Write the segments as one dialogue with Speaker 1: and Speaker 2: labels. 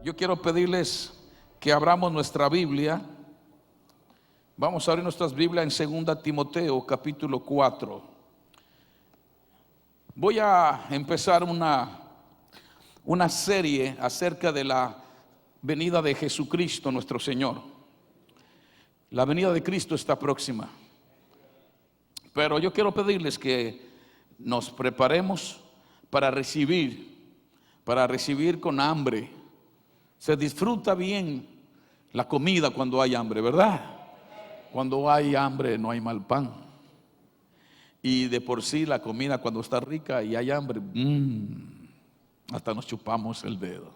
Speaker 1: Yo quiero pedirles que abramos nuestra Biblia. Vamos a abrir nuestras Biblias en 2 Timoteo capítulo 4. Voy a empezar una serie acerca de la venida de Jesucristo nuestro Señor. La venida de Cristo está próxima. Pero yo quiero pedirles que nos preparemos para recibir con hambre. Se disfruta bien la comida cuando hay hambre, ¿verdad? Cuando hay hambre no hay mal pan. Y de por sí la comida cuando está rica y hay hambre, hasta nos chupamos el dedo.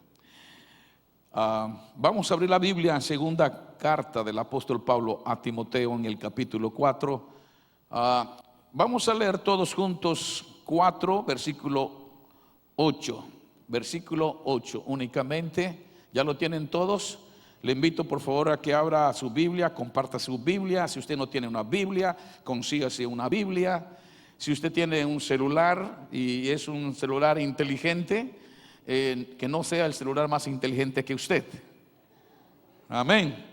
Speaker 1: Vamos a abrir la Biblia en segunda carta del apóstol Pablo a Timoteo en el capítulo 4. Vamos a leer todos juntos 4, versículo 8. Versículo 8 únicamente. ¿Ya lo tienen todos? Le invito por favor a que abra su Biblia, comparta su Biblia. Si usted no tiene una Biblia, consígase una Biblia. Si usted tiene un celular y es un celular inteligente, que no sea el celular más inteligente que usted. Amén.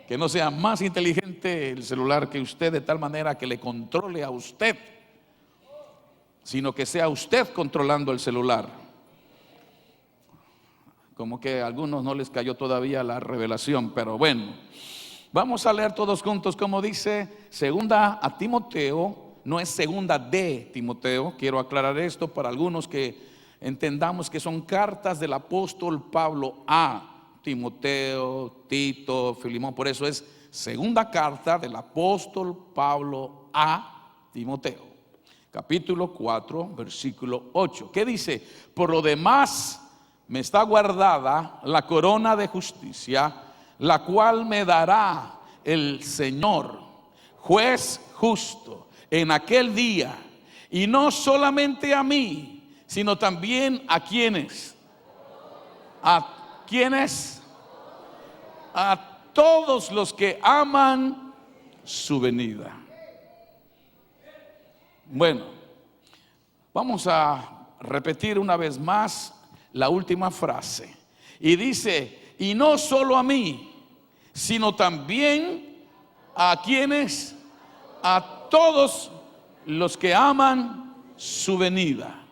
Speaker 1: Que no sea más inteligente el celular que usted, de tal manera que le controle a usted, sino que sea usted controlando el celular. Como que a algunos no les cayó todavía la revelación, pero bueno. Vamos a leer todos juntos como dice segunda a Timoteo. No es segunda de Timoteo, quiero aclarar esto para algunos que entendamos que son cartas del apóstol Pablo a Timoteo, Tito, Filemón. Por eso es segunda carta del apóstol Pablo a Timoteo. Capítulo 4, versículo 8. ¿Qué dice? Por lo demás, me está guardada la corona de justicia, la cual me dará el Señor, juez justo, en aquel día. Y no solamente a mí, sino también a quienes. ¿A quienes? A todos los que aman su venida. Bueno, vamos a repetir una vez más la última frase. Y dice, y no solo a mí, sino también a quienes, a todos los que aman su venida.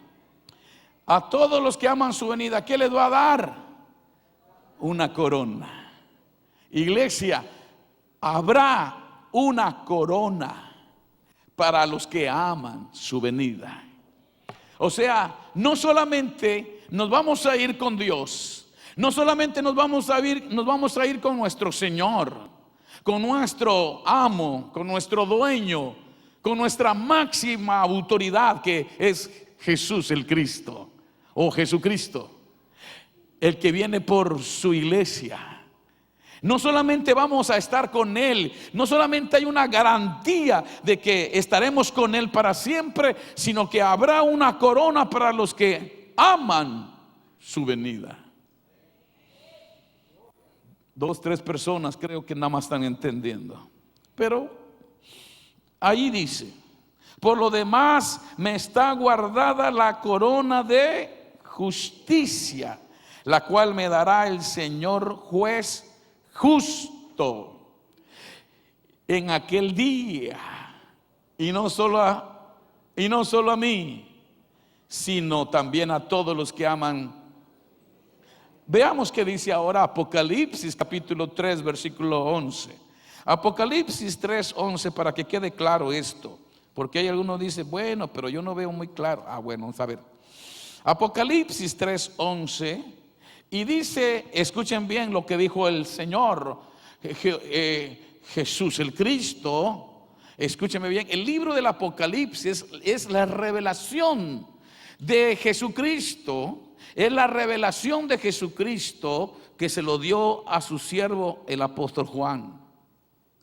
Speaker 1: A todos los que aman su venida, ¿qué les va a dar? Una corona. Iglesia, habrá una corona para los que aman su venida. O sea, no solamente nos vamos a ir con Dios, no solamente nos vamos a ir con nuestro Señor, con nuestro amo, con nuestro dueño, con nuestra máxima autoridad que es Jesús el Cristo o Jesucristo, el que viene por su iglesia. No solamente vamos a estar con Él, no solamente hay una garantía de que estaremos con Él para siempre, sino que habrá una corona para los que aman su venida. 2, 3 personas creo que nada más están entendiendo. Pero ahí dice, por lo demás me está guardada la corona de justicia, la cual me dará el Señor juez justo en aquel día. Y no solo a mí, sino también a todos los que aman. Veamos qué dice ahora Apocalipsis capítulo 3 versículo 11. Apocalipsis 3, 11, para que quede claro esto, porque hay algunos que dicen, bueno, pero yo no veo muy claro. Bueno, vamos a ver. Apocalipsis 3, 11, y dice, escuchen bien lo que dijo el Señor Jesús el Cristo. Escúchenme bien, el libro del Apocalipsis es la revelación de Jesucristo. Es la revelación de Jesucristo que se lo dio a su siervo el apóstol Juan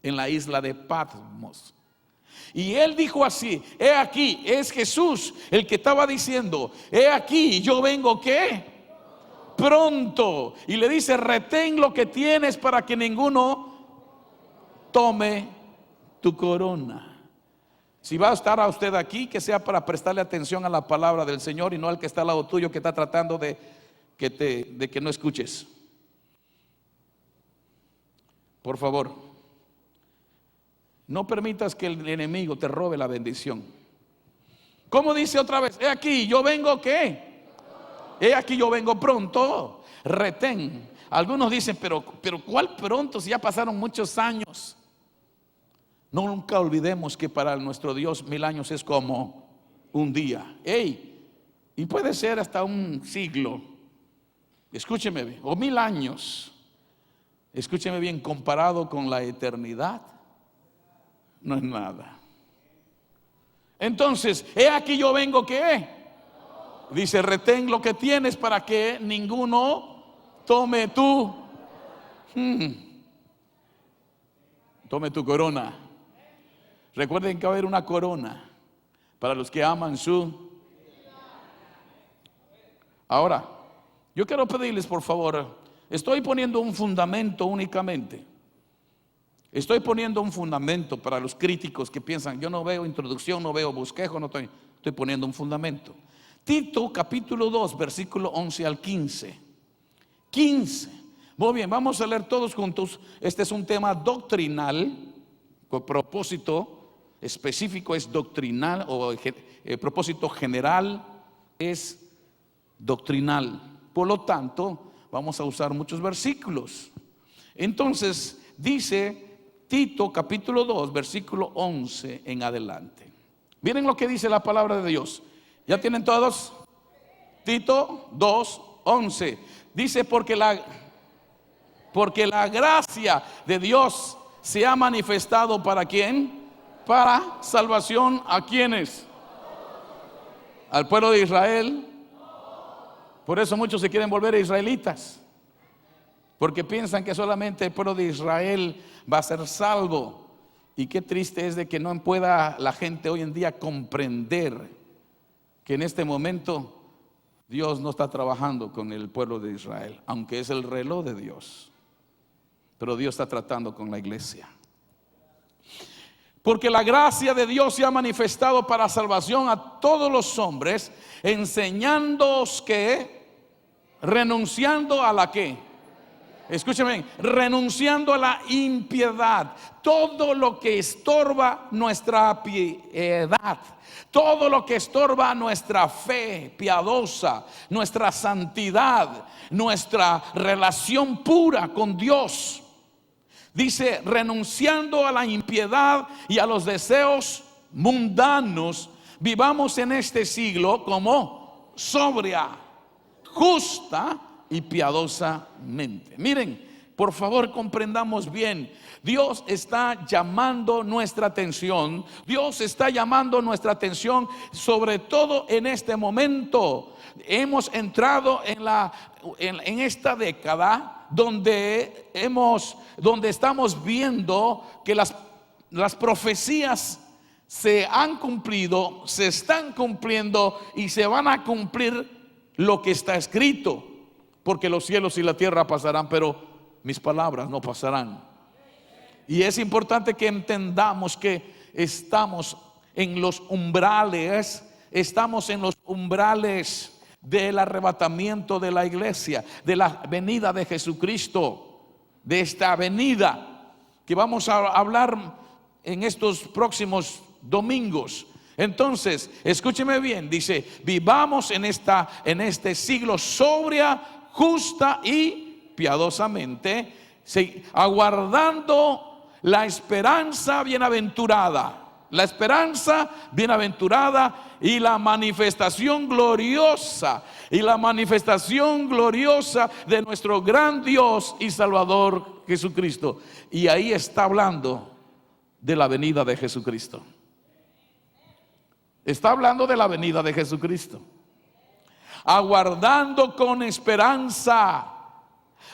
Speaker 1: en la isla de Patmos. Y él dijo así, he aquí, es Jesús el que estaba diciendo, he aquí, yo vengo ¿qué? Pronto. Y le dice, retén lo que tienes para que ninguno tome tu corona. Si va a estar a usted aquí, que sea para prestarle atención a la palabra del Señor y no al que está al lado tuyo que está tratando de que no escuches. Por favor, no permitas que el enemigo te robe la bendición. ¿Cómo dice otra vez? He aquí, yo vengo, ¿qué? He aquí, yo vengo pronto. Retén. Algunos dicen, pero ¿cuál pronto? Si ya pasaron muchos años. No, nunca olvidemos que para nuestro Dios 1000 años es como un día. Y puede ser hasta un siglo. Escúcheme bien, o 1000 años. Escúcheme bien, comparado con la eternidad, no es nada. Entonces, he aquí yo vengo, ¿qué? Dice, retén lo que tienes para que ninguno tome tome tu corona. Recuerden que va a haber una corona para los que aman su. Ahora, yo quiero pedirles, por favor, estoy poniendo un fundamento únicamente. Estoy poniendo un fundamento para los críticos que piensan, yo no veo introducción, no veo bosquejo, estoy poniendo un fundamento. Tito capítulo 2, versículo 11 al 15. 15. Muy bien, vamos a leer todos juntos. Este es un tema doctrinal, con propósito específico es doctrinal, o propósito general es doctrinal. Por lo tanto, vamos a usar muchos versículos. Entonces, dice Tito capítulo 2, versículo 11 en adelante. Miren lo que dice la palabra de Dios. ¿Ya tienen todos? Tito 2, 11. Dice, porque la gracia de Dios se ha manifestado ¿para quién? Para salvación ¿a quiénes? Al pueblo de Israel. Por eso muchos se quieren volver israelitas, porque piensan que solamente el pueblo de Israel va a ser salvo. Y qué triste es de que no pueda la gente hoy en día comprender que en este momento Dios no está trabajando con el pueblo de Israel, aunque es el reloj de Dios, pero Dios está tratando con la iglesia. Porque la gracia de Dios se ha manifestado para salvación a todos los hombres, enseñándoos que, renunciando a la que, escúchame, renunciando a la impiedad, todo lo que estorba nuestra piedad, todo lo que estorba nuestra fe piadosa, nuestra santidad, nuestra relación pura con Dios. Dice, renunciando a la impiedad y a los deseos mundanos, vivamos en este siglo como sobria, justa y piadosamente. Miren, por favor, comprendamos bien. Dios está llamando nuestra atención. Dios está llamando nuestra atención, sobre todo en este momento. Hemos entrado en esta década donde estamos viendo que las profecías se han cumplido, se están cumpliendo y se van a cumplir lo que está escrito. Porque los cielos y la tierra pasarán, pero mis palabras no pasarán. Y es importante que entendamos que estamos en los umbrales del arrebatamiento de la iglesia, de la venida de Jesucristo, de esta venida que vamos a hablar en estos próximos domingos. Entonces, escúcheme bien, dice, vivamos en este siglo sobria, justa y piadosamente, aguardando la esperanza bienaventurada. La esperanza bienaventurada y la manifestación gloriosa. Y la manifestación gloriosa de nuestro gran Dios y Salvador Jesucristo. Y ahí está hablando de la venida de Jesucristo. Está hablando de la venida de Jesucristo. Aguardando con esperanza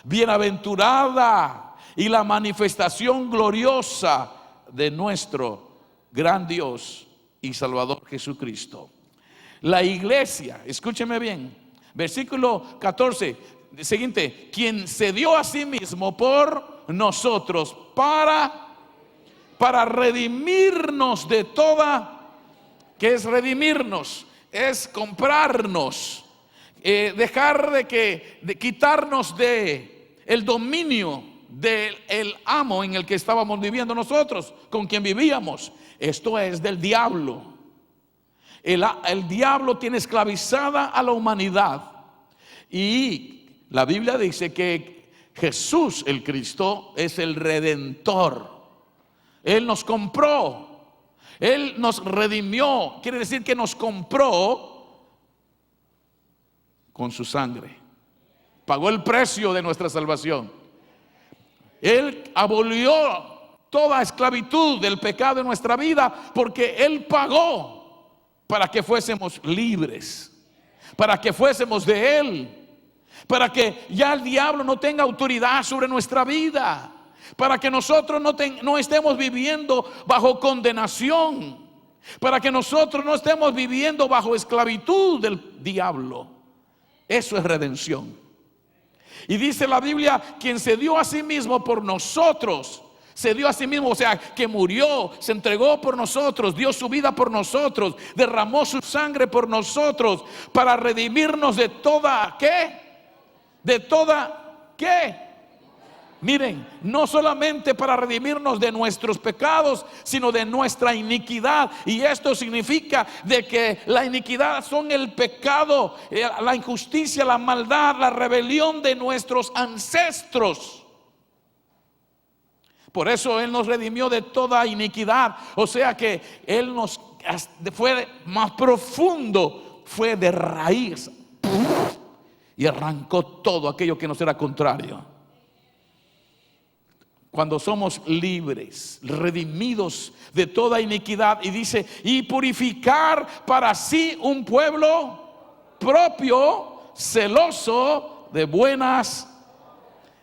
Speaker 1: bienaventurada y la manifestación gloriosa de nuestro gran Dios y Salvador Jesucristo. La iglesia, escúcheme bien, versículo 14, siguiente, quien se dio a sí mismo por nosotros para redimirnos de toda, ¿qué es redimirnos? Es comprarnos, dejar de quitarnos de el dominio del amo en el que estábamos viviendo nosotros, con quien vivíamos. Esto es del diablo. El diablo tiene esclavizada a la humanidad. Y la Biblia dice que Jesús el Cristo es el Redentor. Él nos compró, Él nos redimió. Quiere decir que nos compró con su sangre. Pagó el precio de nuestra salvación. Él abolió toda esclavitud del pecado en nuestra vida, porque Él pagó para que fuésemos libres, para que fuésemos de Él, para que ya el diablo no tenga autoridad sobre nuestra vida, para que nosotros no estemos viviendo bajo condenación, para que nosotros no estemos viviendo bajo esclavitud del diablo. Eso es redención. Y dice la Biblia, quien se dio a sí mismo por nosotros, se dio a sí mismo, o sea, que murió, se entregó por nosotros, dio su vida por nosotros, derramó su sangre por nosotros, para redimirnos de toda, ¿qué? De toda, ¿qué? Miren, no solamente para redimirnos de nuestros pecados, sino de nuestra iniquidad. Y esto significa de que la iniquidad son el pecado, la injusticia, la maldad, la rebelión de nuestros ancestros. Por eso Él nos redimió de toda iniquidad. O sea que Él nos fue más profundo, fue de raíz, y arrancó todo aquello que nos era contrario. Cuando somos libres, redimidos de toda iniquidad, y dice, y purificar para sí un pueblo propio, celoso de buenas.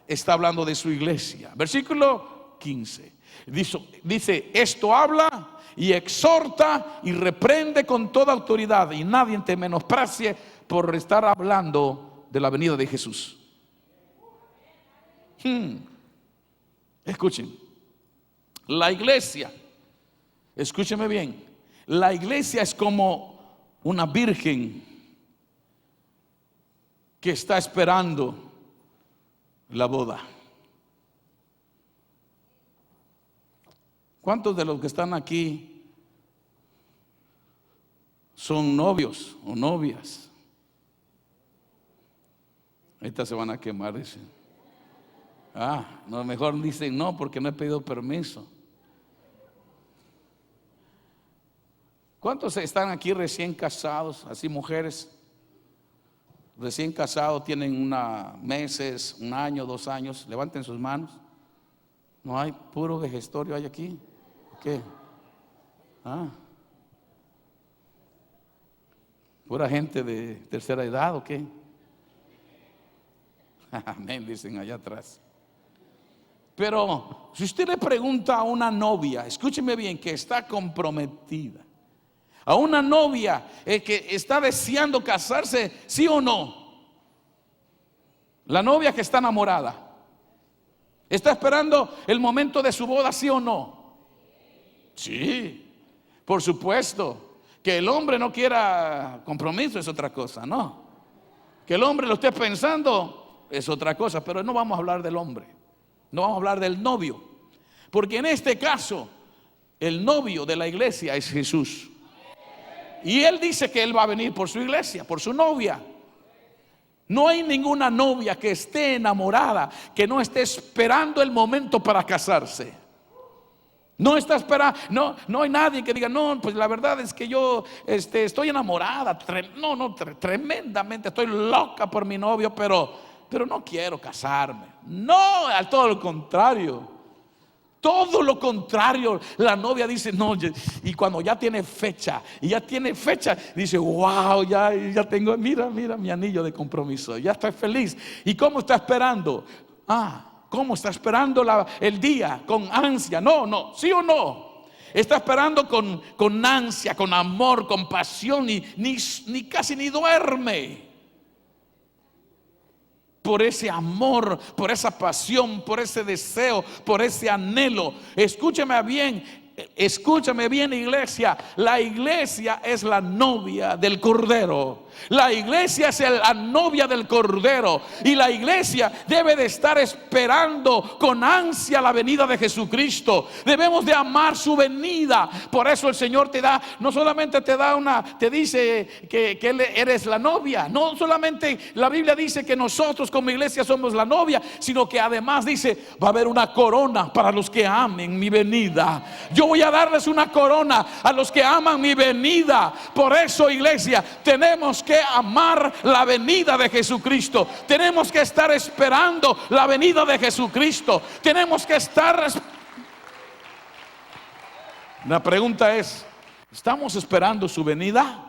Speaker 1: Está hablando de su iglesia. Versículo 15. Dice, esto habla y exhorta y reprende con toda autoridad, y nadie te menosprecie por estar hablando de la venida de Jesús. Escuchen, la iglesia, escúcheme bien, la iglesia es como una virgen que está esperando la boda. ¿Cuántos de los que están aquí son novios o novias? Estas se van a quemar, dicen. No, mejor dicen no, porque no he pedido permiso. ¿Cuántos están aquí recién casados? Así, mujeres recién casados, tienen meses, 1 año, 2 años. Levanten sus manos. No hay, puro vejestorio hay aquí. ¿Qué? ¿Pura gente de tercera edad o qué? Amén, dicen allá atrás. Pero si usted le pregunta a una novia, escúcheme bien, que está comprometida, a una novia que está deseando casarse, ¿sí o no? La novia que está enamorada, ¿está esperando el momento de su boda, sí o no? Sí, por supuesto. Que el hombre no quiera compromiso es otra cosa, ¿no? Que el hombre lo esté pensando es otra cosa, pero no vamos a hablar del hombre. No vamos a hablar del novio, porque en este caso el novio de la iglesia es Jesús. Y Él dice que Él va a venir por su iglesia, por su novia. No hay ninguna novia que esté enamorada que no esté esperando el momento para casarse. No está esperando, no hay nadie que diga, no, pues la verdad es que yo estoy enamorada, tremendamente, estoy loca por mi novio, pero no quiero casarme. No, al todo lo contrario. Todo lo contrario. La novia dice no, y cuando ya tiene fecha, dice wow, ya tengo, mira mi anillo de compromiso, ya estoy feliz. ¿Y cómo está esperando? ¿Cómo está esperando el día? Con ansia. No, ¿sí o no? Está esperando con ansia, con amor, con pasión, ni casi ni duerme. Por ese amor, por esa pasión, por ese deseo, por ese anhelo. Escúchame bien, iglesia. La iglesia es la novia del Cordero. La iglesia es la novia del Cordero, y la iglesia debe de estar esperando con ansia la venida de Jesucristo. Debemos de amar su venida. Por eso el Señor te da, no solamente te dice que eres la novia. No solamente la Biblia dice que nosotros como iglesia somos la novia, sino que además dice, va a haber una corona para los que amen mi venida. Yo voy a darles una corona a los que aman mi venida. Por eso, iglesia, tenemos que amar la venida de Jesucristo. Tenemos que estar esperando la venida de Jesucristo. Tenemos que estar. La pregunta es, ¿estamos esperando su venida?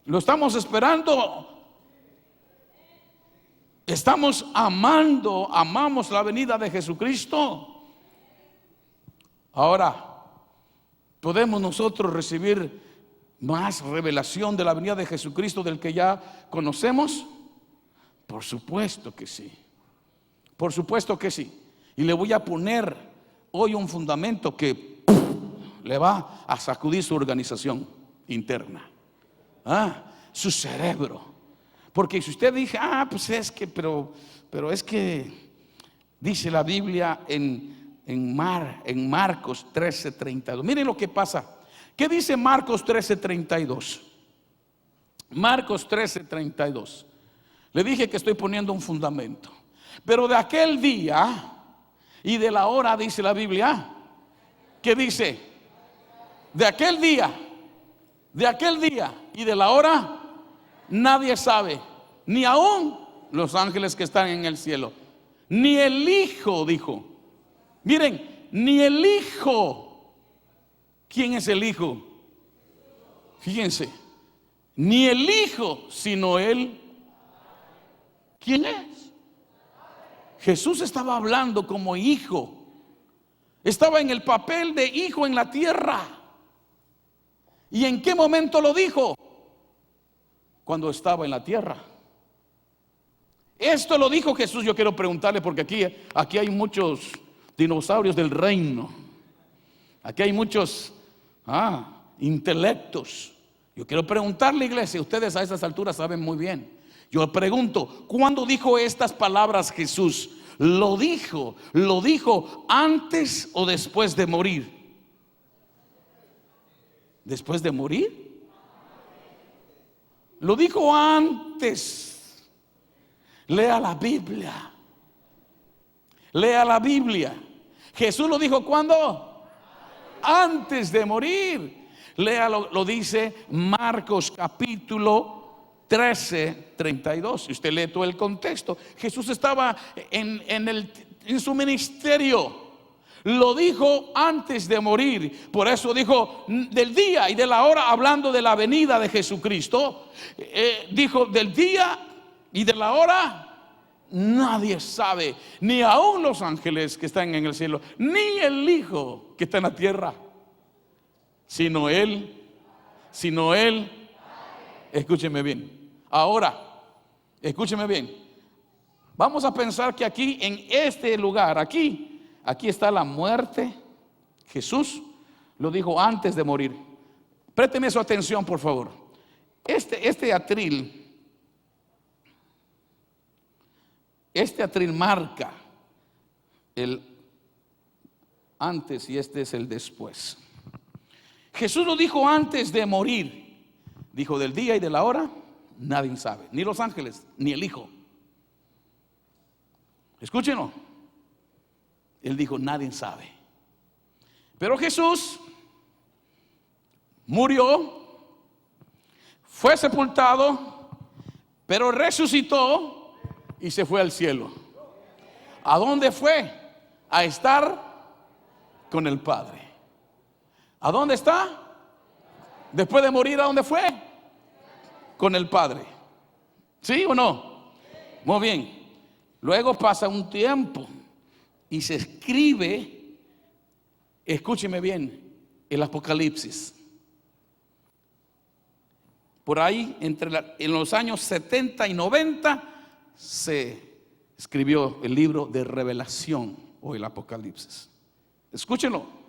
Speaker 1: ¿Lo estamos esperando? ¿Amamos la venida de Jesucristo? Ahora, ¿podemos nosotros recibir más revelación de la venida de Jesucristo del que ya conocemos? Por supuesto que sí. Por supuesto que sí. Y le voy a poner hoy un fundamento que le va a sacudir su organización interna, su cerebro. Porque si usted dice, pues es que, pero es que dice la Biblia en Marcos 13:32. Miren lo que pasa. ¿Qué dice Marcos 13:32? Marcos 13:32. Le dije que estoy poniendo un fundamento. Pero de aquel día y de la hora, dice la Biblia. ¿Qué dice? De aquel día y de la hora nadie sabe, ni aún los ángeles que están en el cielo, ni el Hijo, dijo. Miren, ni el Hijo. ¿Quién es el Hijo? Fíjense, ni el Hijo, sino Él. ¿Quién es? Jesús estaba hablando como hijo. Estaba en el papel de hijo en la tierra. ¿Y en qué momento lo dijo? Cuando estaba en la tierra. Esto lo dijo Jesús. Yo quiero preguntarle, porque aquí hay muchos dinosaurios del reino. Aquí hay muchos intelectos. Yo quiero preguntarle, iglesia, ustedes a estas alturas saben muy bien. Yo pregunto, ¿cuándo dijo estas palabras Jesús? ¿Lo dijo antes o después de morir? ¿Después de morir? Lo dijo antes. Lea la Biblia. Lea la Biblia. Jesús lo dijo ¿cuándo? Antes de morir. Léalo, lo dice Marcos capítulo 13:32. Si usted lee todo el contexto, Jesús estaba en su ministerio. Lo dijo antes de morir. Por eso dijo del día y de la hora, hablando de la venida de Jesucristo. Dijo del día y de la hora nadie sabe, ni aún los ángeles que están en el cielo, ni el Hijo que está en la tierra, sino Él. Escúcheme bien. Ahora, escúcheme bien. Vamos a pensar que aquí, en este lugar, aquí está la muerte. Jesús lo dijo antes de morir. Présteme su atención, por favor. Este atril marca el antes y este es el después. Jesús lo dijo antes de morir. Dijo del día y de la hora nadie sabe, ni los ángeles, ni el Hijo. Escúchenlo. Él dijo nadie sabe. Pero Jesús murió, fue sepultado, pero resucitó y se fue al cielo. ¿A dónde fue? A estar con el Padre. ¿A dónde está? Después de morir, ¿a dónde fue? Con el Padre. ¿Sí o no? Muy bien. Luego pasa un tiempo y se escribe, escúcheme bien, el Apocalipsis. Por ahí, en los años 70 y 90, se escribió el libro de Revelación o el Apocalipsis. Escúchenlo.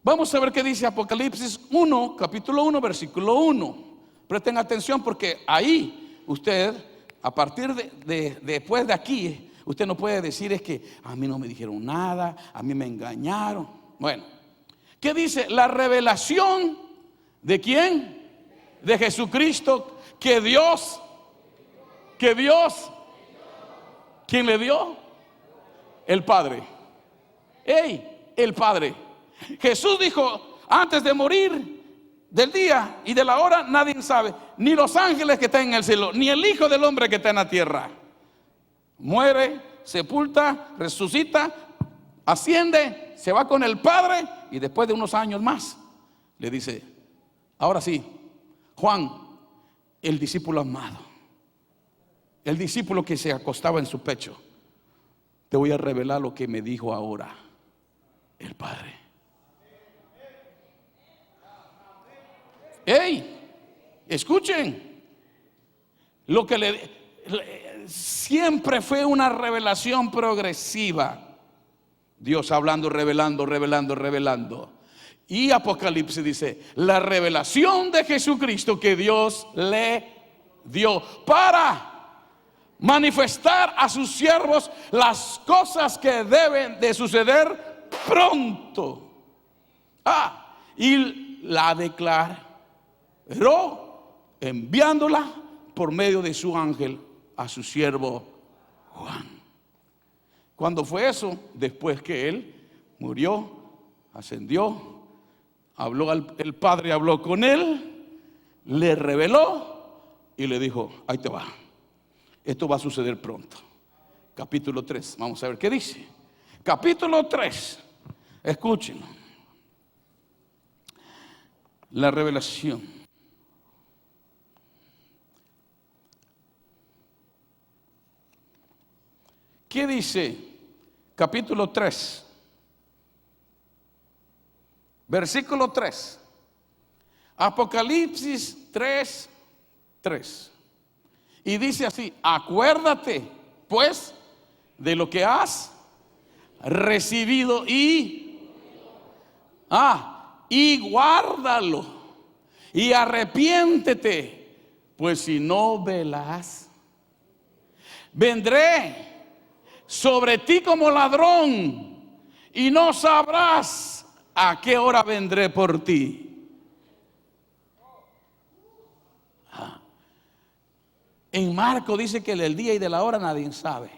Speaker 1: Vamos a ver qué dice Apocalipsis 1, capítulo 1, versículo 1. Presten atención porque ahí usted, a partir después de aquí, usted no puede decir es que a mí no me dijeron nada, a mí me engañaron. Bueno, ¿qué dice? La revelación de quién? De Jesucristo, que Dios, ¿quién le dio? El Padre. El Padre. Jesús dijo, antes de morir, del día y de la hora, nadie sabe, ni los ángeles que están en el cielo, ni el Hijo del Hombre que está en la tierra. Muere, sepulta, resucita, asciende, se va con el Padre, y después de unos años más, le dice, ahora sí, Juan, el discípulo amado, el discípulo que se acostaba en su pecho, te voy a revelar lo que me dijo ahora el Padre. Escuchen, lo que siempre fue una revelación progresiva. Dios hablando, revelando. Y Apocalipsis dice, la revelación de Jesucristo que Dios le dio para manifestar a sus siervos las cosas que deben de suceder pronto. Y la declaró enviándola por medio de su ángel a su siervo Juan. ¿Cuándo fue eso? Después que él murió, ascendió, el Padre habló con él, le reveló y le dijo, ahí te va, esto va a suceder pronto. Capítulo 3, vamos a ver qué dice. Capítulo 3, escúchenlo. La revelación. ¿Qué dice? Capítulo 3, versículo 3. Apocalipsis 3, 3. Y dice así, acuérdate pues de lo que has recibido y guárdalo y arrepiéntete, pues si no velas, vendré sobre ti como ladrón y no sabrás a qué hora vendré por ti. En Marco dice que del día y de la hora nadie sabe,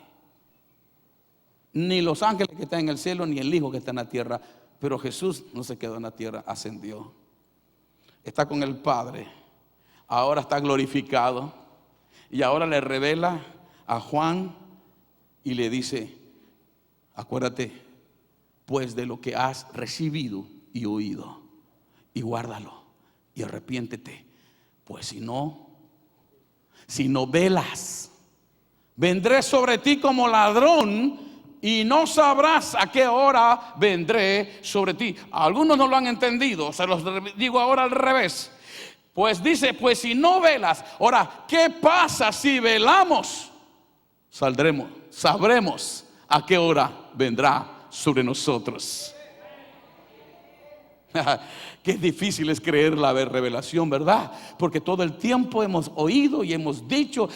Speaker 1: ni los ángeles que están en el cielo, ni el Hijo que está en la tierra. Pero Jesús no se quedó en la tierra, ascendió, está con el Padre, ahora está glorificado, y ahora le revela a Juan y le dice, acuérdate pues de lo que has recibido y oído, y guárdalo y arrepiéntete, pues si no velas, vendré sobre ti como ladrón y no sabrás a qué hora vendré sobre ti. Algunos no lo han entendido, se los digo ahora al revés. Pues dice, pues si no velas. Ahora, ¿qué pasa si velamos? Sabremos a qué hora vendrá sobre nosotros. Qué difícil es creer la revelación, ¿verdad? Porque todo el tiempo hemos oído y hemos dicho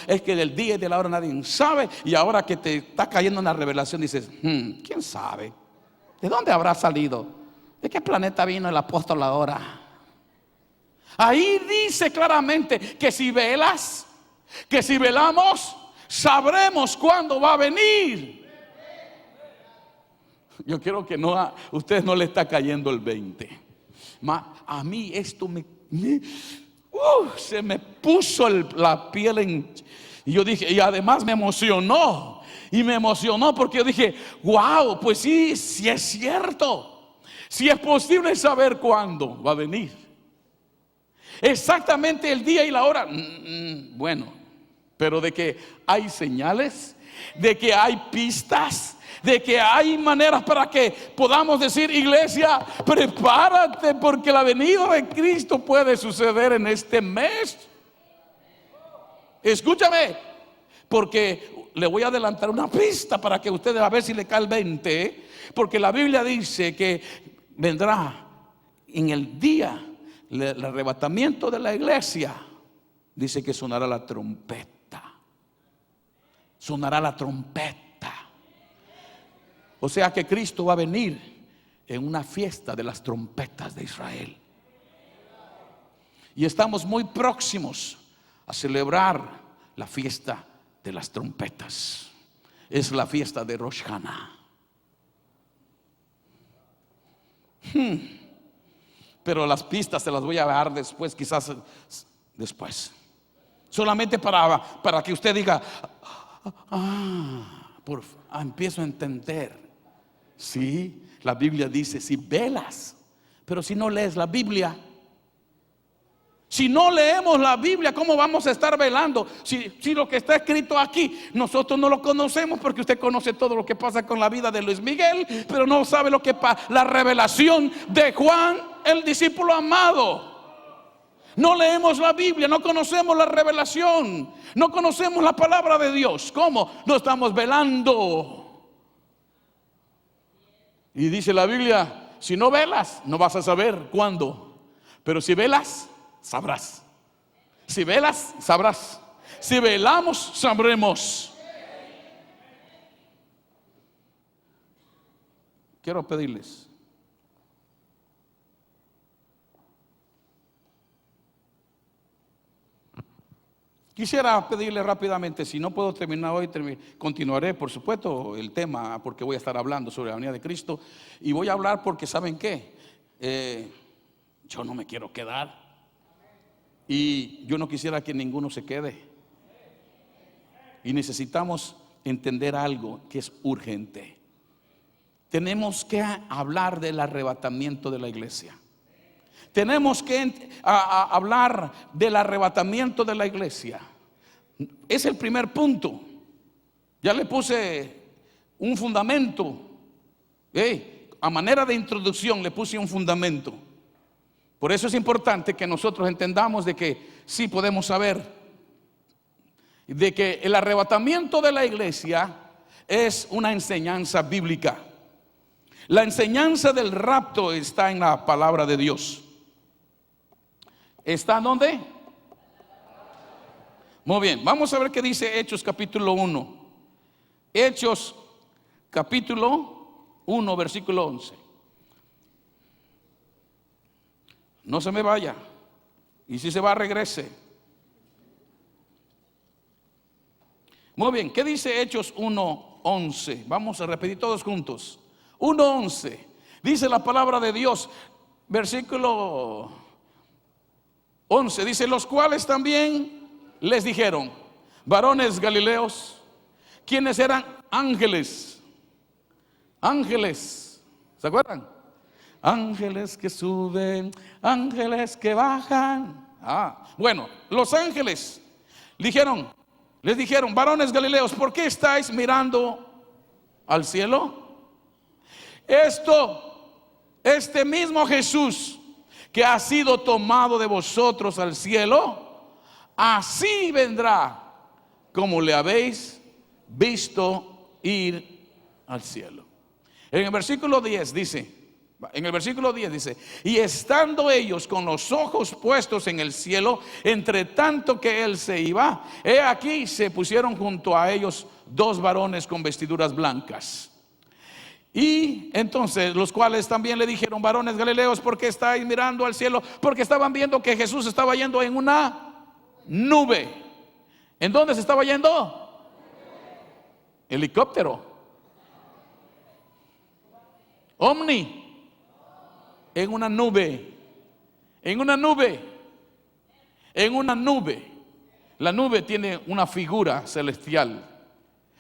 Speaker 1: es que del día y de la hora nadie sabe. Y ahora que te está cayendo una revelación dices, ¿quién sabe? ¿De dónde habrá salido? ¿De qué planeta vino el apóstol ahora? Ahí dice claramente que si velas, que si velamos, sabremos cuándo va a venir. Yo quiero que a ustedes no le está cayendo el 20. A mí esto se me puso la piel y yo dije, y además me emocionó. Y me emocionó porque yo dije, wow, pues sí es cierto. Si es posible saber cuándo va a venir. Exactamente el día y la hora. Bueno, pero de que hay señales, de que hay pistas, de que hay maneras para que podamos decir, iglesia, prepárate porque la venida de Cristo puede suceder en este mes. Escúchame, porque le voy a adelantar una pista para que ustedes a ver si le cae el 20, porque la Biblia dice que vendrá en el día el arrebatamiento de la iglesia. Dice que sonará la trompeta. Sonará la trompeta. O sea que Cristo va a venir en una fiesta de las trompetas de Israel. Y estamos muy próximos a celebrar la fiesta de las trompetas. Es la fiesta de Rosh Hashanah. Pero las pistas se las voy a dar después, quizás después. Solamente para que usted diga, empiezo a entender. Sí, la Biblia dice, si velas, pero si no lees la Biblia, si no leemos la Biblia, ¿cómo vamos a estar velando? Si lo que está escrito aquí, nosotros no lo conocemos, porque usted conoce todo lo que pasa con la vida de Luis Miguel, pero no sabe lo que pasa, la revelación de Juan, el discípulo amado. No leemos la Biblia, no conocemos la revelación, no conocemos la palabra de Dios. ¿Cómo? No estamos velando. Y dice la Biblia, si no velas, no vas a saber cuándo. Pero si velas, sabrás. Si velas, sabrás. Si velamos, sabremos. Quiero pedirles, quisiera pedirle rápidamente, si no puedo terminar hoy, continuaré por supuesto el tema, porque voy a estar hablando sobre la venida de Cristo. Y voy a hablar porque ¿saben qué? Yo no me quiero quedar. Y yo no quisiera que ninguno se quede. Y necesitamos entender algo que es urgente. Tenemos que hablar del arrebatamiento de la iglesia. Tenemos que hablar del arrebatamiento de la iglesia. Es el primer punto. Ya le puse un fundamento. A manera de introducción le puse un fundamento. Por eso es importante que nosotros entendamos de que sí podemos saber de que el arrebatamiento de la iglesia es una enseñanza bíblica. La enseñanza del rapto está en la palabra de Dios. ¿Está dónde? Muy bien, vamos a ver qué dice Hechos capítulo 1. Hechos capítulo 1 versículo 11. No se me vaya. Y si se va, regrese. Muy bien, ¿qué dice Hechos 1:11? Vamos a repetir todos juntos. 1:11. Dice la palabra de Dios, versículo 11, dice, los cuales también les dijeron, varones galileos, quienes eran ángeles. Ángeles, ¿se acuerdan? Ángeles que suben, ángeles que bajan. Bueno, los ángeles les dijeron, varones galileos, ¿por qué estáis mirando al cielo? Este mismo Jesús que ha sido tomado de vosotros al cielo, así vendrá como le habéis visto ir al cielo. En el versículo 10 dice, y estando ellos con los ojos puestos en el cielo, entre tanto que él se iba, he aquí se pusieron junto a ellos dos varones con vestiduras blancas. Y entonces los cuales también le dijeron, varones galileos, ¿por qué estáis mirando al cielo? Porque estaban viendo que Jesús estaba yendo en una nube. ¿En dónde se estaba yendo? Helicóptero. Omni. En una nube. En una nube. En una nube. La nube tiene una figura celestial.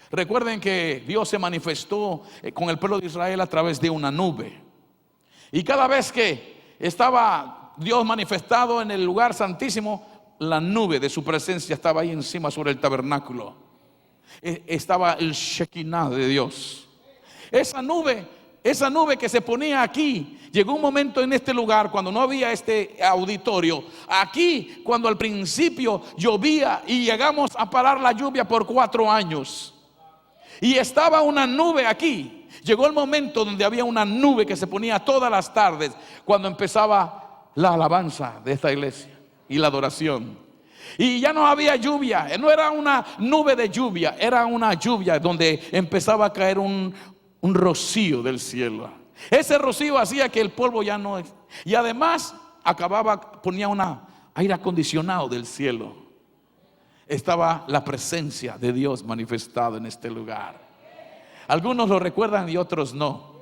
Speaker 1: Recuerden que Dios se manifestó con el pueblo de Israel a través de una nube. Y cada vez que estaba Dios manifestado en el lugar santísimo, la nube de su presencia estaba ahí encima sobre el tabernáculo. Estaba el Shekinah de Dios. Esa nube que se ponía aquí, llegó un momento en este lugar cuando no había este auditorio. Aquí, cuando al principio llovía y llegamos a parar la lluvia por 4 años. Y estaba una nube aquí. Llegó el momento donde había una nube que se ponía todas las tardes cuando empezaba la alabanza de esta iglesia y la adoración. Y ya no había lluvia, no era una nube de lluvia, era una lluvia donde empezaba a caer un rocío del cielo. Ese rocío hacía que el polvo ya no... Y además ponía un aire acondicionado del cielo. Estaba la presencia de Dios manifestada en este lugar. Algunos lo recuerdan y otros no.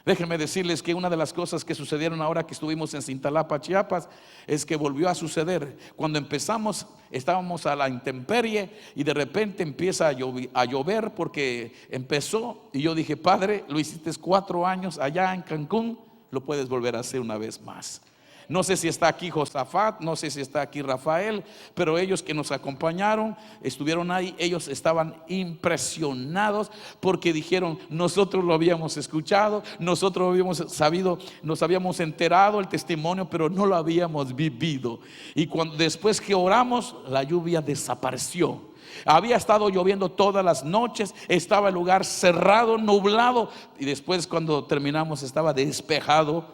Speaker 1: Déjenme decirles que una de las cosas que sucedieron ahora que estuvimos en Cintalapa, Chiapas, es que volvió a suceder. Cuando empezamos, estábamos a la intemperie y de repente empieza a llover porque empezó. Y yo dije: Padre, lo hiciste 4 años allá en Cancún, lo puedes volver a hacer una vez más. No sé si está aquí Josafat, no sé si está aquí Rafael, pero ellos que nos acompañaron, estuvieron ahí, ellos estaban impresionados porque dijeron: nosotros lo habíamos escuchado, nosotros lo habíamos sabido, nos habíamos enterado el testimonio, pero no lo habíamos vivido. Y después que oramos, la lluvia desapareció. Había estado lloviendo todas las noches, estaba el lugar cerrado, nublado, y después cuando terminamos estaba despejado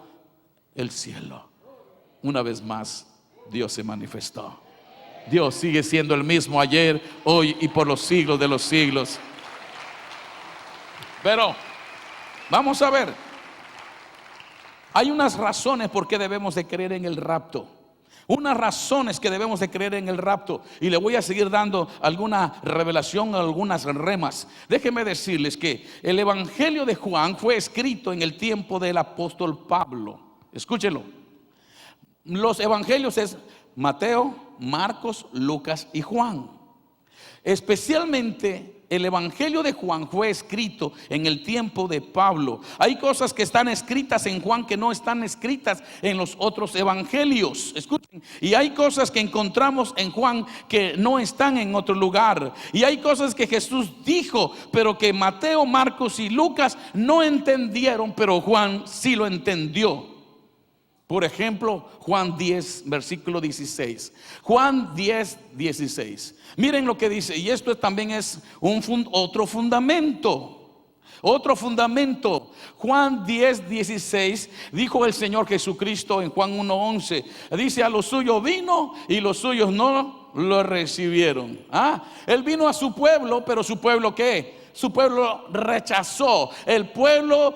Speaker 1: el cielo. Una vez más, Dios se manifestó. Dios sigue siendo el mismo ayer, hoy y por los siglos de los siglos. Pero vamos a ver, hay unas razones por qué debemos de creer en el rapto. Unas razones que debemos de creer en el rapto. Y le voy a seguir dando alguna revelación, algunas remas. Déjenme decirles que el evangelio de Juan fue escrito en el tiempo del apóstol Pablo. Escúchenlo. Los evangelios es Mateo, Marcos, Lucas y Juan. Especialmente el evangelio de Juan fue escrito en el tiempo de Pablo. Hay cosas que están escritas en Juan que no están escritas en los otros evangelios. Escuchen. Y hay cosas que encontramos en Juan que no están en otro lugar. Y hay cosas que Jesús dijo, pero que Mateo, Marcos y Lucas no entendieron, pero Juan sí lo entendió. Por ejemplo, Juan 10, versículo 16. Juan 10, 16. Miren lo que dice, y esto también es otro fundamento. Otro fundamento. Juan 10, 16. Dijo el Señor Jesucristo en Juan 1, 11. Dice: a los suyos vino y los suyos no lo recibieron. Él vino a su pueblo, pero su pueblo ¿qué? Su pueblo rechazó. El pueblo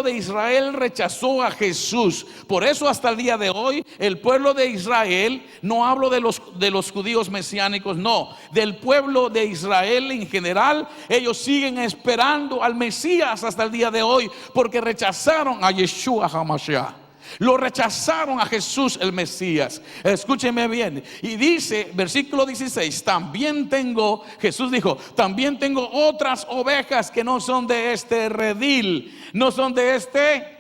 Speaker 1: de Israel rechazó a Jesús. Por eso hasta el día de hoy el pueblo de Israel, no hablo de los judíos mesiánicos, no, del pueblo de Israel en general, ellos siguen esperando al Mesías hasta el día de hoy, porque rechazaron a Yeshua HaMashiach. Lo rechazaron a Jesús el Mesías. Escúcheme bien. Y dice, versículo 16: Jesús dijo: también tengo otras ovejas que no son de este redil. No son de este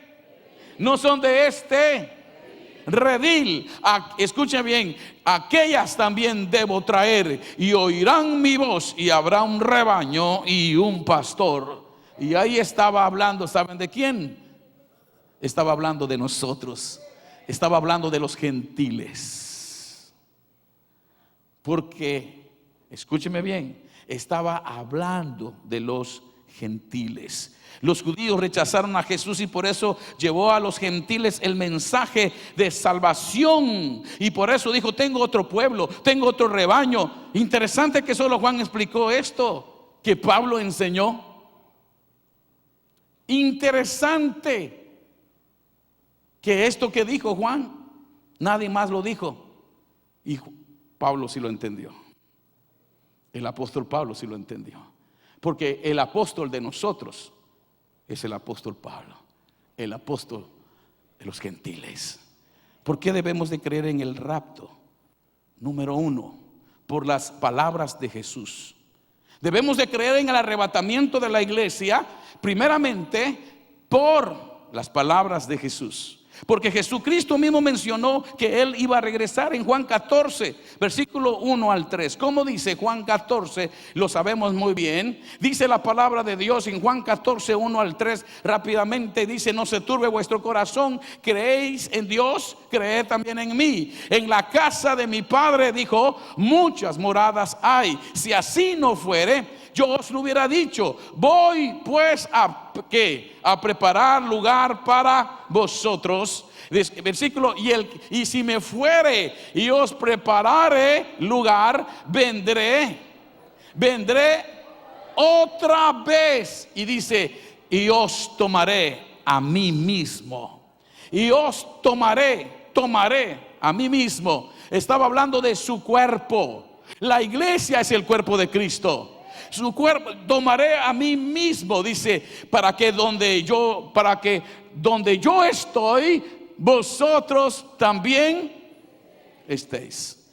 Speaker 1: redil. Escuchen bien: aquellas también debo traer, y oirán mi voz, y habrá un rebaño y un pastor. Y ahí estaba hablando, ¿saben de quién? Estaba hablando de nosotros. Estaba hablando de los gentiles. Porque, escúcheme bien, estaba hablando de los gentiles. Los judíos rechazaron a Jesús y por eso llevó a los gentiles el mensaje de salvación. Y por eso dijo: tengo otro pueblo, tengo otro rebaño. Interesante que solo Juan explicó esto, que Pablo enseñó. Interesante que esto que dijo Juan, nadie más lo dijo. Y Pablo sí lo entendió. El apóstol Pablo sí lo entendió. Porque el apóstol de nosotros es el apóstol Pablo, el apóstol de los gentiles. ¿Por qué debemos de creer en el rapto? Número 1, por las palabras de Jesús. Debemos de creer en el arrebatamiento de la iglesia, primeramente por las palabras de Jesús. Porque Jesucristo mismo mencionó que Él iba a regresar en Juan 14, versículo 1 al 3. ¿Cómo dice Juan 14? Lo sabemos muy bien. Dice la palabra de Dios en Juan 14, 1 al 3. Rápidamente dice: no se turbe vuestro corazón, creéis en Dios, creed también en mí. En la casa de mi Padre, dijo, muchas moradas hay. Si así no fuere, yo os lo hubiera dicho. Voy pues a ¿qué? A preparar lugar para vosotros. Versículo, y si me fuere y os preparare lugar, vendré otra vez. Y dice, y os tomaré a mí mismo. Y os tomaré a mí mismo. Estaba hablando de su cuerpo. La iglesia es el cuerpo de Cristo. Su cuerpo, tomaré a mí mismo, dice, para que donde yo estoy, vosotros también estéis.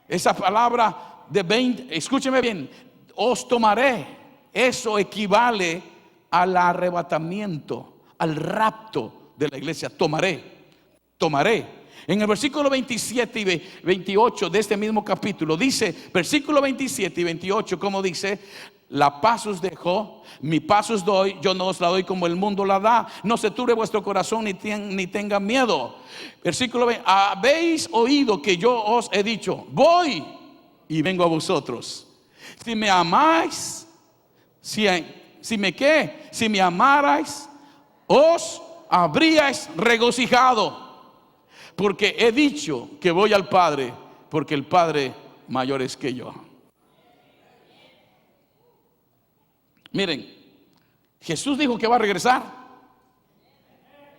Speaker 1: Esa palabra de 20, escúcheme bien, os tomaré, eso equivale al arrebatamiento, al rapto de la iglesia. Tomaré. En el versículo 27 y 28 de este mismo capítulo dice, versículo 27 y 28, como dice: la paz os dejo, mi paz os doy, yo no os la doy como el mundo la da. No se turbe vuestro corazón ni tenga miedo. Versículo 20, habéis oído que yo os he dicho, voy y vengo a vosotros. Si me amáis, si me amarais, os habríais regocijado, porque he dicho que voy al Padre, porque el Padre mayor es que yo. Miren, Jesús dijo que va a regresar.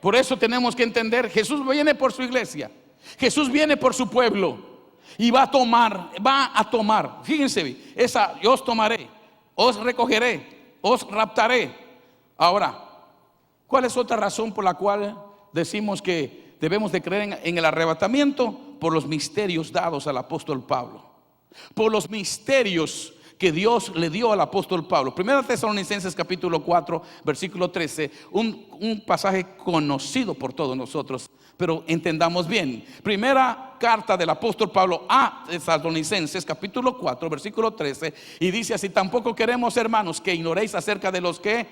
Speaker 1: Por eso tenemos que entender, Jesús viene por su iglesia, Jesús viene por su pueblo y va a tomar. Fíjense, yo os tomaré, os recogeré, os raptaré. Ahora, ¿cuál es otra razón por la cual decimos que debemos de creer en el arrebatamiento? Por los misterios dados al apóstol Pablo, por los misterios que Dios le dio al apóstol Pablo. Primera Tesalonicenses capítulo 4 versículo 13, un pasaje conocido por todos nosotros, pero entendamos bien. Primera carta del apóstol Pablo a Tesalonicenses capítulo 4 versículo 13, y dice así: tampoco queremos, hermanos, que ignoréis acerca de los que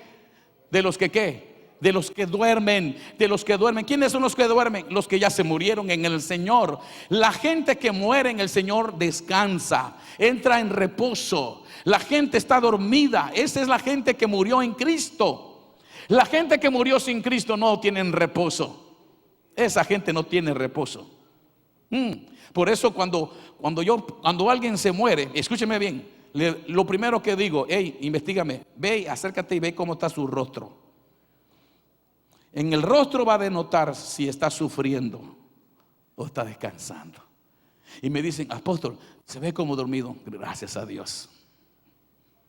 Speaker 1: duermen. ¿Quiénes son los que duermen? Los que ya se murieron en el Señor. La gente que muere en el Señor descansa, entra en reposo. La gente está dormida. Esa es la gente que murió en Cristo. La gente que murió sin Cristo no tiene reposo. Esa gente no tiene reposo. Por eso cuando alguien se muere, escúcheme bien, lo primero que digo: hey, investígame, ve, acércate y ve cómo está su rostro. En el rostro va a denotar si está sufriendo o está descansando. Y me dicen: apóstol, se ve como dormido. Gracias a Dios,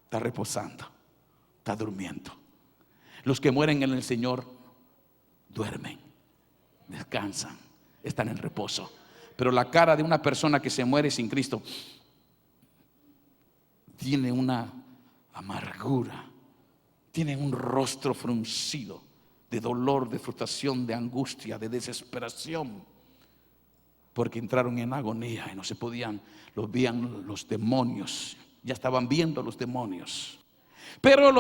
Speaker 1: está reposando, está durmiendo. Los que mueren en el Señor duermen, descansan, están en reposo. Pero la cara de una persona que se muere sin Cristo tiene una amargura, tiene un rostro fruncido, de dolor, de frustración, de angustia, de desesperación, porque entraron en agonía y no se podían, los veían los demonios, ya estaban viendo los demonios. Pero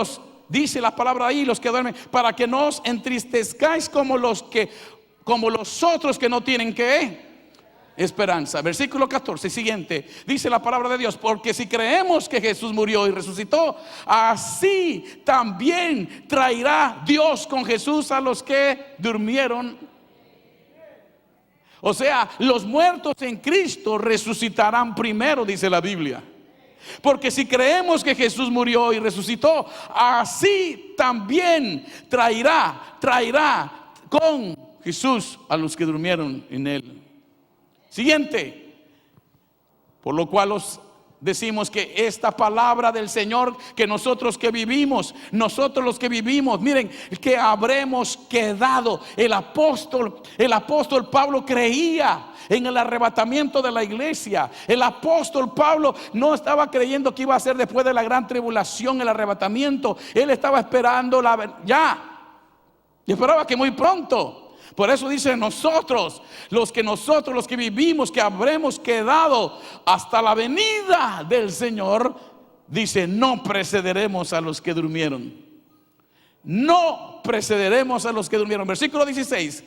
Speaker 1: dice la palabra ahí, los que duermen, para que no os entristezcáis como los otros que no tienen esperanza. Versículo 14 siguiente, dice la palabra de Dios: porque si creemos que Jesús murió y resucitó, así también traerá Dios con Jesús a los que durmieron. O sea, los muertos en Cristo resucitarán primero, dice la Biblia. Porque si creemos que Jesús murió y resucitó, así también traerá con Jesús a los que durmieron en él. Siguiente, por lo cual os decimos que esta palabra del Señor, que nosotros los que vivimos, miren, que habremos quedado. El apóstol Pablo creía en el arrebatamiento de la iglesia. El apóstol Pablo no estaba creyendo que iba a ser después de la gran tribulación el arrebatamiento. Él estaba esperando y esperaba que muy pronto. Por eso dice: nosotros los que vivimos, que habremos quedado hasta la venida del Señor, dice, no precederemos a los que durmieron. No precederemos a los que durmieron. Versículo 16,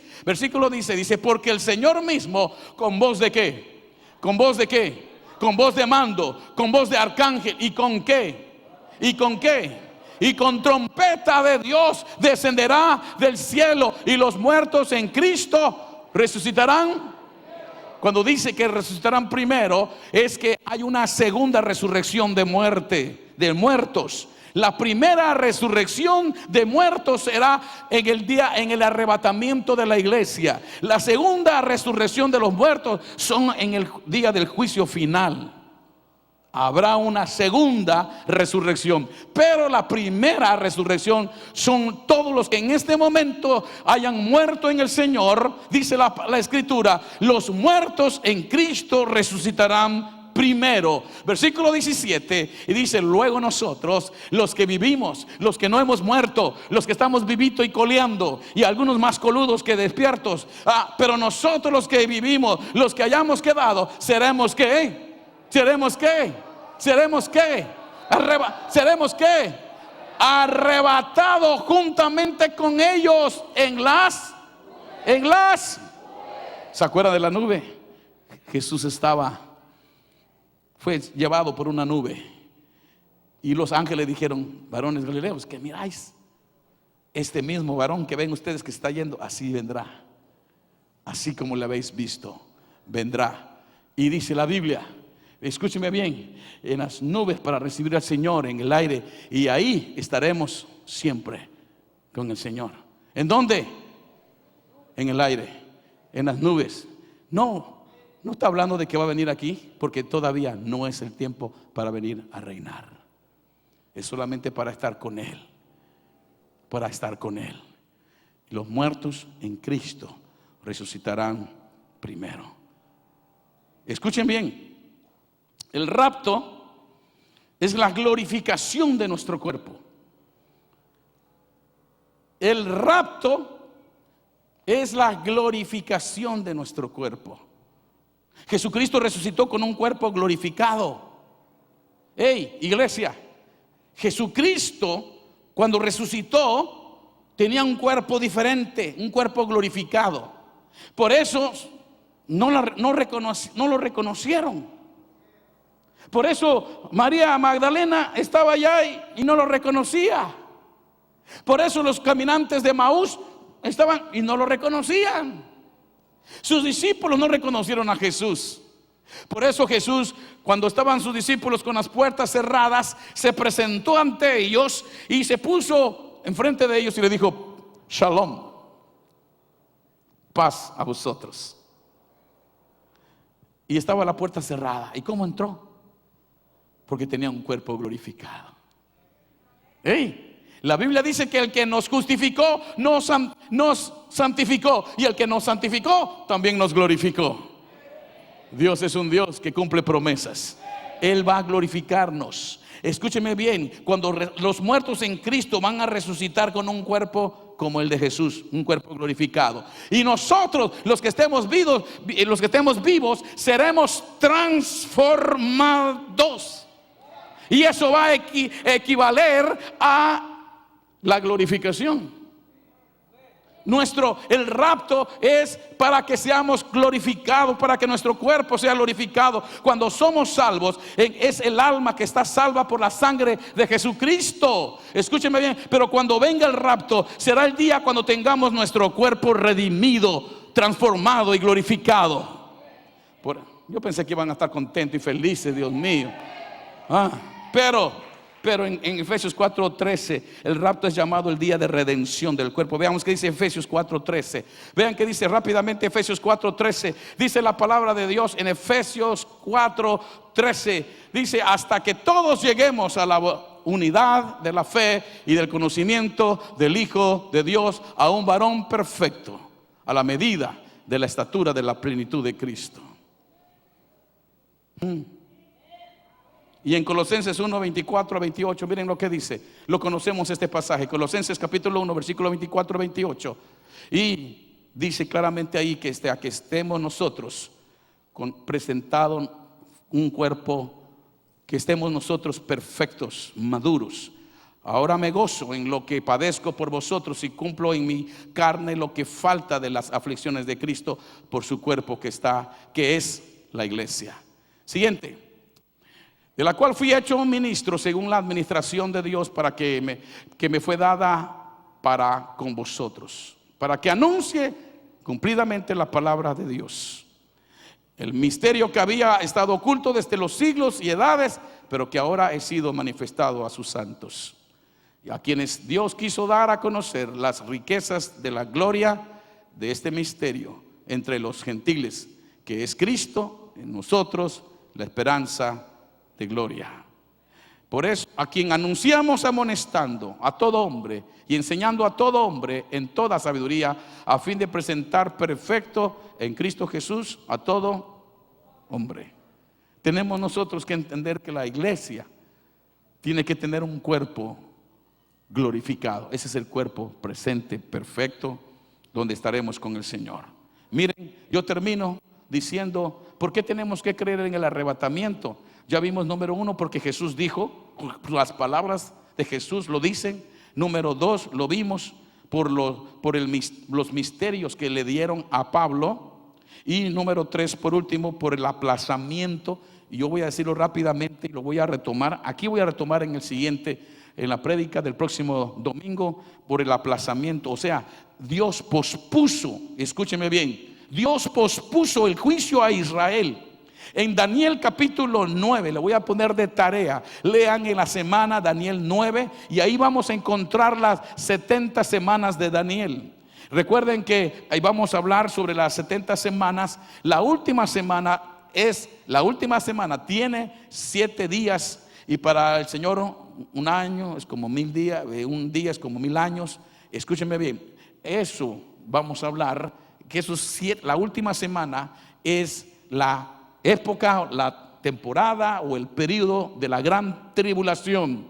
Speaker 1: dice: porque el Señor mismo, con voz de qué, con voz de mando, con voz de arcángel, y con qué, ¿Y con qué? Y con trompeta de Dios descenderá del cielo, y los muertos en Cristo resucitarán. Cuando dice que resucitarán primero, es que hay una segunda resurrección de muertos. La primera resurrección de muertos será en el arrebatamiento de la iglesia. La segunda resurrección de los muertos son en el día del juicio final. Habrá una segunda resurrección, pero la primera resurrección son todos los que en este momento hayan muerto en el Señor. Dice la Escritura: los muertos en Cristo resucitarán primero. Versículo 17, y dice: luego nosotros, los que vivimos, los que no hemos muerto, los que estamos vivito y coleando, y algunos más coludos que despiertos, pero nosotros los que vivimos, los que hayamos quedado, seremos ¿qué? ¿Seremos qué? ¿Seremos qué? ¿Seremos qué? Arrebatados juntamente con ellos en las. ¿Se acuerdan de la nube? Jesús fue llevado por una nube, y los ángeles dijeron: varones galileos, que miráis, este mismo varón que ven ustedes que está yendo, así vendrá, así como le habéis visto, vendrá. Y dice la Biblia, escúcheme bien, en las nubes para recibir al Señor en el aire, y ahí estaremos siempre con el Señor. ¿En dónde? En el aire, en las nubes. No está hablando de que va a venir aquí, porque todavía no es el tiempo para venir a reinar. Es solamente para estar con Él. Para estar con Él. Los muertos en Cristo resucitarán primero. Escuchen bien. El rapto es la glorificación de nuestro cuerpo. El rapto es la glorificación de nuestro cuerpo. Jesucristo resucitó con un cuerpo glorificado. Hey, iglesia, Jesucristo cuando resucitó tenía un cuerpo diferente, un cuerpo glorificado. Por eso no lo reconocieron. Por eso María Magdalena estaba allá y no lo reconocía. Por eso los caminantes de Maús estaban y no lo reconocían. Sus discípulos no reconocieron a Jesús. Por eso Jesús, cuando estaban sus discípulos con las puertas cerradas, se presentó ante ellos y se puso enfrente de ellos y le dijo: Shalom, paz a vosotros. Y estaba la puerta cerrada. ¿Y cómo entró? Porque tenía un cuerpo glorificado. La Biblia dice que el que nos justificó nos santificó, y el que nos santificó también nos glorificó. Dios es un Dios que cumple promesas. Él va a glorificarnos. Escúcheme bien, cuando los muertos en Cristo van a resucitar con un cuerpo como el de Jesús, un cuerpo glorificado. Y nosotros, los que estemos vivos, seremos transformados. Y eso va a equivaler a la glorificación. El rapto es para que seamos glorificados, para que nuestro cuerpo sea glorificado. Cuando somos salvos, es el alma que está salva por la sangre de Jesucristo. Escúcheme bien, pero cuando venga el rapto, será el día cuando tengamos nuestro cuerpo redimido, transformado y glorificado. Yo pensé que iban a estar contentos y felices, Dios mío. Pero en Efesios 4:13 el rapto es llamado el día de redención del cuerpo. Veamos qué dice Efesios 4:13. Vean qué dice rápidamente Efesios 4:13. Dice la palabra de Dios en Efesios 4:13. Dice: hasta que todos lleguemos a la unidad de la fe y del conocimiento del Hijo de Dios, a un varón perfecto, a la medida de la estatura de la plenitud de Cristo. Y en Colosenses 1, 24 a 28, miren lo que dice. Lo conocemos este pasaje, Colosenses capítulo 1, versículo 24 a 28. Y dice claramente ahí que a que estemos nosotros presentado un cuerpo, que estemos nosotros perfectos, maduros. Ahora me gozo en lo que padezco por vosotros y cumplo en mi carne lo que falta de las aflicciones de Cristo por su cuerpo que es la iglesia. Siguiente. de la cual fui hecho un ministro según la administración de Dios para que me fue dada para con vosotros, para que anuncie cumplidamente la palabra de Dios, el misterio que había estado oculto desde los siglos y edades, pero que ahora he sido manifestado a sus santos, y a quienes Dios quiso dar a conocer las riquezas de la gloria de este misterio entre los gentiles, que es Cristo en nosotros, la esperanza de gloria. Por eso, a quien anunciamos amonestando a todo hombre y enseñando a todo hombre en toda sabiduría, a fin de presentar perfecto en Cristo Jesús a todo hombre. Tenemos nosotros que entender que la iglesia tiene que tener un cuerpo glorificado. Ese es el cuerpo presente, perfecto, donde estaremos con el Señor. Miren, yo termino diciendo, ¿por qué tenemos que creer en el arrebatamiento? Ya vimos, número uno, porque Jesús dijo, las palabras de Jesús lo dicen. Número dos, lo vimos por los misterios que le dieron a Pablo. Y número tres, por último, por el aplazamiento. Y yo voy a decirlo rápidamente y lo voy a retomar. Aquí voy a retomar en la prédica del próximo domingo, por el aplazamiento. O sea, Dios pospuso, escúcheme bien, Dios pospuso el juicio a Israel. En Daniel capítulo 9, le voy a poner de tarea, lean en la semana Daniel 9 y ahí vamos a encontrar las 70 semanas de Daniel. Recuerden que ahí vamos a hablar sobre las 70 semanas. La última semana tiene 7 días y para el Señor un año es como 1000 días, un día es como 1000 años. Escúchenme bien, eso vamos a hablar, que la última semana es la época, la temporada o el periodo de la gran tribulación.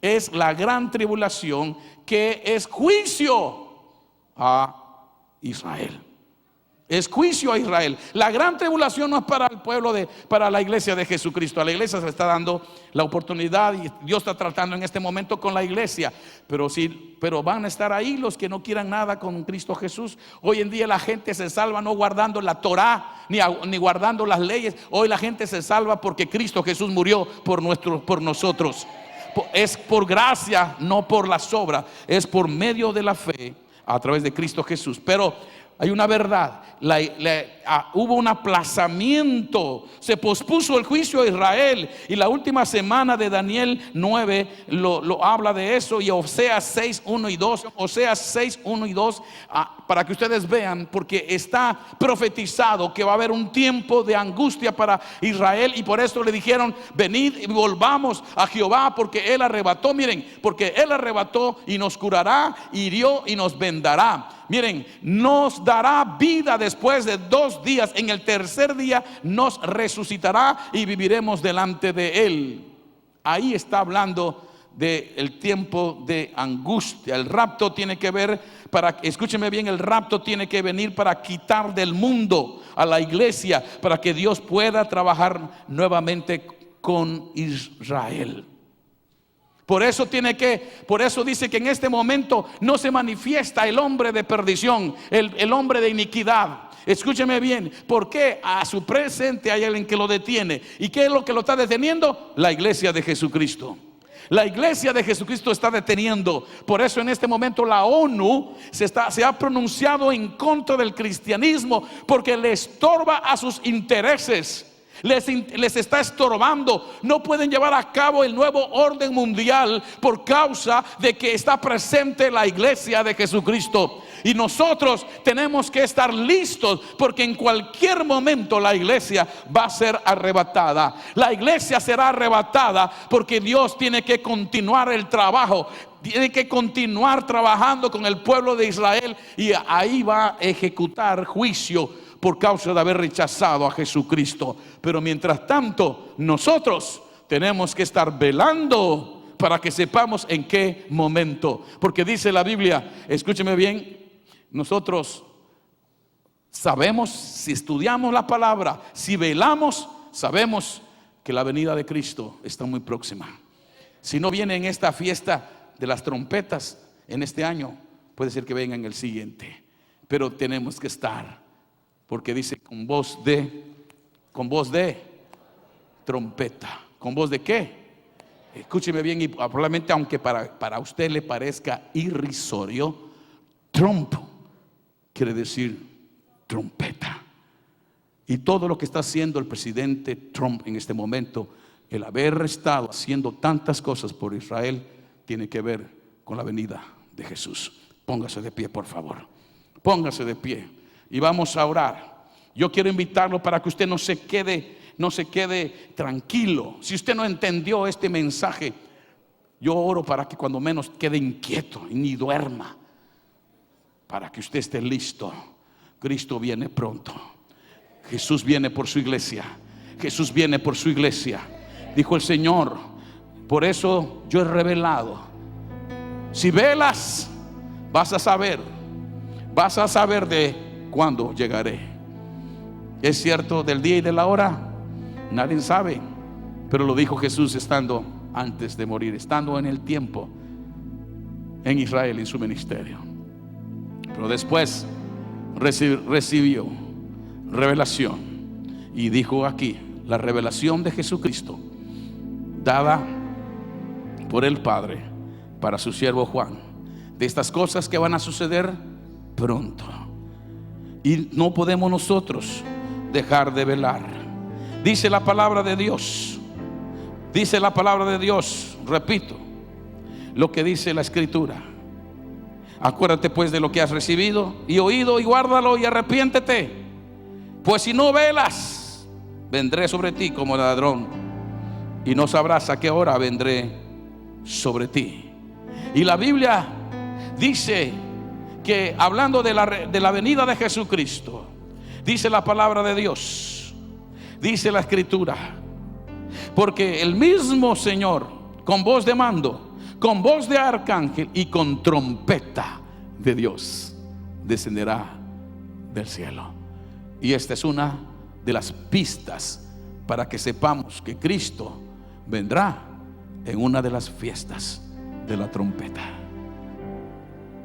Speaker 1: Es la gran tribulación que es juicio a Israel. Es juicio a Israel. La gran tribulación no es para el pueblo, para la iglesia de Jesucristo. A la iglesia se le está dando la oportunidad y Dios está tratando en este momento con la iglesia. Pero van a estar ahí los que no quieran nada con Cristo Jesús. Hoy en día la gente se salva no guardando la Torá ni guardando las leyes. Hoy la gente se salva porque Cristo Jesús murió por nosotros. Es por gracia, no por las obras. Es por medio de la fe a través de Cristo Jesús. Pero hay una verdad, hubo un aplazamiento, se pospuso el juicio a Israel y la última semana de Daniel 9 lo habla de eso, y Oseas 6, 1 y 2, Oseas 6, 1 y 2, para que ustedes vean, porque está profetizado que va a haber un tiempo de angustia para Israel, y por eso le dijeron, venid y volvamos a Jehová, porque Él arrebató, miren, porque Él arrebató y nos curará, hirió y nos vendará. Miren, nos dará vida después de 2 días. En el tercer día nos resucitará y viviremos delante de Él. Ahí está hablando del tiempo de angustia. El rapto tiene que ver escúcheme bien, el rapto tiene que venir para quitar del mundo a la iglesia, para que Dios pueda trabajar nuevamente con Israel. Por eso dice que en este momento no se manifiesta el hombre de perdición, el hombre de iniquidad. Escúcheme bien, porque a su presente hay alguien que lo detiene. ¿Y qué es lo que lo está deteniendo? La iglesia de Jesucristo. La iglesia de Jesucristo está deteniendo. Por eso en este momento la ONU se ha pronunciado en contra del cristianismo, porque le estorba a sus intereses. Les está estorbando. No pueden llevar a cabo el nuevo orden mundial por causa de que está presente la iglesia de Jesucristo. Y nosotros tenemos que estar listos, porque en cualquier momento la iglesia va a ser arrebatada. La iglesia será arrebatada porque Dios tiene que continuar el trabajo. Tiene que continuar trabajando con el pueblo de Israel, y ahí va a ejecutar juicio por causa de haber rechazado a Jesucristo. Pero mientras tanto, nosotros tenemos que estar velando para que sepamos en qué momento. Porque dice la Biblia, escúcheme bien, nosotros sabemos, si estudiamos la palabra, si velamos, sabemos que la venida de Cristo está muy próxima. Si no viene en esta fiesta de las trompetas en este año, puede ser que venga en el siguiente. Pero tenemos que estar, porque dice con voz de trompeta. ¿Con voz de qué? Escúcheme bien, y probablemente aunque para usted le parezca irrisorio, Trump quiere decir trompeta. Y todo lo que está haciendo el presidente Trump en este momento, el haber estado haciendo tantas cosas por Israel, tiene que ver con la venida de Jesús. Póngase de pie, por favor. Póngase de pie y vamos a orar. Yo quiero invitarlo para que usted no se quede tranquilo. Si usted no entendió este mensaje, yo oro para que cuando menos quede inquieto y ni duerma, para que usted esté listo. Cristo viene pronto. Jesús viene por su iglesia. Jesús viene por su iglesia. Dijo el Señor, por eso yo he revelado. Si velas, vas a saber de cuándo llegaré. Es cierto, del día y de la hora nadie sabe, pero lo dijo Jesús estando antes de morir, estando en el tiempo en Israel, en su ministerio. Pero después recibió revelación, y dijo aquí, la revelación de Jesucristo dada por el Padre para su siervo Juan, de estas cosas que van a suceder pronto, y no podemos nosotros dejar de velar. Dice la palabra de Dios, repito lo que dice la Escritura: acuérdate pues de lo que has recibido y oído, y guárdalo y arrepiéntete, pues si no velas, vendré sobre ti como ladrón, y no sabrás a qué hora vendré sobre ti. Y la Biblia dice que, hablando de la venida de Jesucristo, dice la palabra de Dios, dice la Escritura, porque el mismo Señor, con voz de mando, con voz de arcángel y con trompeta de Dios, descenderá del cielo. Y esta es una de las pistas para que sepamos que Cristo vendrá en una de las fiestas de la trompeta.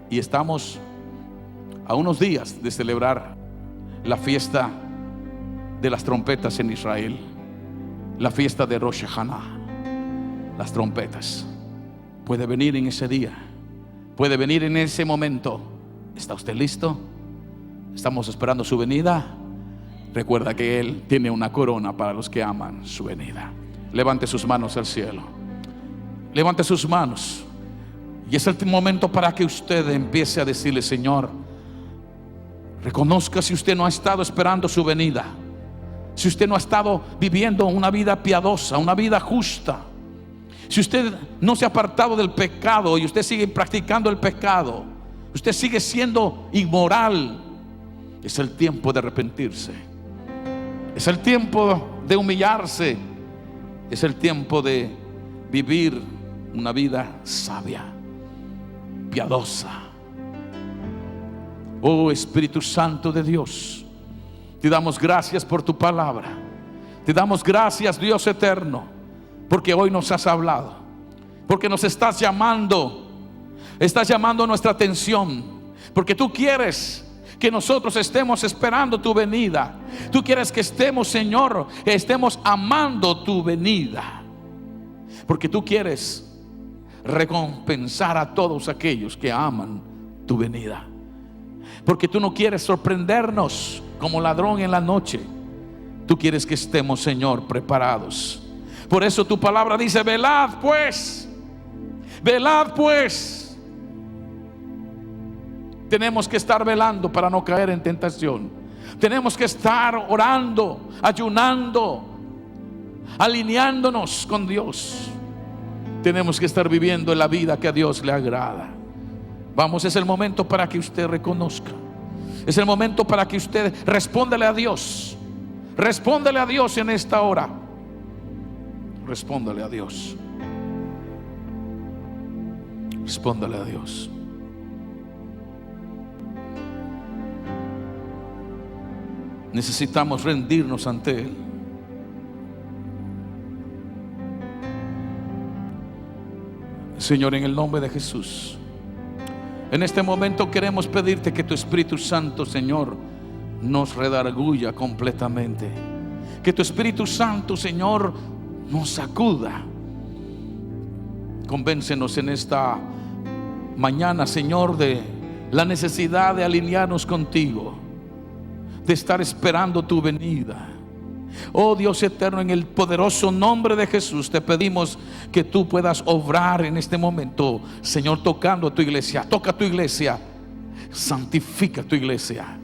Speaker 1: Y estamos a unos días de celebrar la fiesta de las trompetas en Israel, la fiesta de Rosh Hashanah. Las trompetas. Puede venir en ese día, puede venir en ese momento. ¿Está usted listo? Estamos esperando su venida. Recuerda que Él tiene una corona para los que aman su venida. Levante sus manos al cielo. Levante sus manos. Y es el momento para que usted empiece a decirle: Señor, reconozca si usted no ha estado esperando su venida, si usted no ha estado viviendo una vida piadosa, una vida justa, si usted no se ha apartado del pecado y usted sigue practicando el pecado, usted sigue siendo inmoral, es el tiempo de arrepentirse, es el tiempo de humillarse, es el tiempo de vivir una vida sabia, piadosa. Oh Espíritu Santo de Dios, te damos gracias por tu palabra. Te damos gracias, Dios eterno, porque hoy nos has hablado, porque nos estás llamando nuestra atención, porque tú quieres que nosotros estemos esperando tu venida. Tú quieres que estemos, Señor, estemos amando tu venida, porque tú quieres recompensar a todos aquellos que aman tu venida, porque tú no quieres sorprendernos como ladrón en la noche. Tú quieres que estemos, Señor, preparados. Por eso tu palabra dice: velad pues, velad pues. Tenemos que estar velando para no caer en tentación. Tenemos que estar orando, ayunando, alineándonos con Dios. Tenemos que estar viviendo la vida que a Dios le agrada. Vamos, es el momento para que usted reconozca. Es el momento para que usted respóndale a Dios. Respóndale a Dios en esta hora. Respóndale a Dios. Respóndale a Dios. Necesitamos rendirnos ante Él. Señor, en el nombre de Jesús, en este momento queremos pedirte que tu Espíritu Santo, Señor, nos redarguya completamente. Que tu Espíritu Santo, Señor, nos sacuda. Convéncenos en esta mañana, Señor, de la necesidad de alinearnos contigo, de estar esperando tu venida. Oh Dios eterno, en el poderoso nombre de Jesús te pedimos que tú puedas obrar en este momento, Señor, tocando a tu iglesia. Toca a tu iglesia, santifica tu iglesia.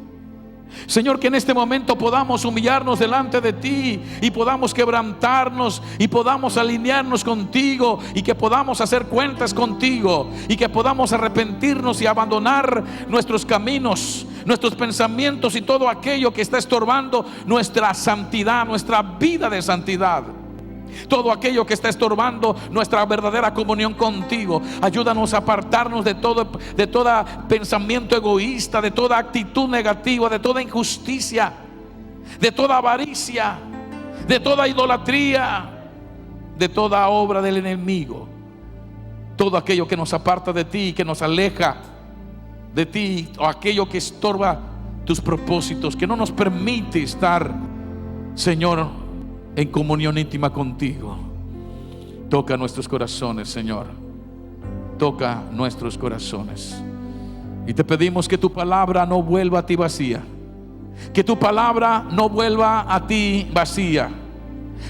Speaker 1: Señor, que en este momento podamos humillarnos delante de ti y podamos quebrantarnos y podamos alinearnos contigo y que podamos hacer cuentas contigo y que podamos arrepentirnos y abandonar nuestros caminos, nuestros pensamientos y todo aquello que está estorbando nuestra santidad, nuestra vida de santidad. Todo aquello que está estorbando nuestra verdadera comunión contigo. Ayúdanos a apartarnos de todo pensamiento egoísta, de toda actitud negativa, de toda injusticia, de toda avaricia, de toda idolatría, de toda obra del enemigo. Todo aquello que nos aparta de ti, que nos aleja de ti, o aquello que estorba tus propósitos, que no nos permite estar, Señor, en comunión íntima contigo. Toca nuestros corazones, Señor. Toca nuestros corazones. Y te pedimos que tu palabra no vuelva a ti vacía. Que tu palabra no vuelva a ti vacía,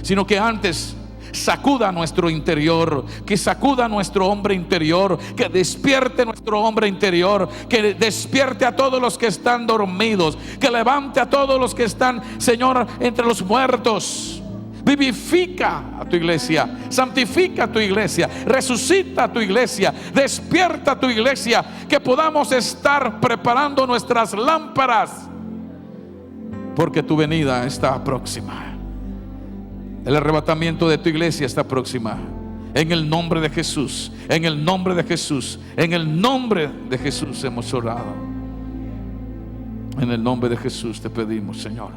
Speaker 1: sino que antes sacuda nuestro interior, que sacuda nuestro hombre interior, que despierte nuestro hombre interior, que despierte a todos los que están dormidos, que levante a todos los que están, Señor, entre los muertos. Vivifica a tu iglesia, santifica a tu iglesia, resucita a tu iglesia, despierta a tu iglesia, que podamos estar preparando nuestras lámparas, porque tu venida está próxima. El arrebatamiento de tu iglesia está próxima. En el nombre de Jesús, en el nombre de Jesús, en el nombre de Jesús hemos orado. En el nombre de Jesús te pedimos, Señor,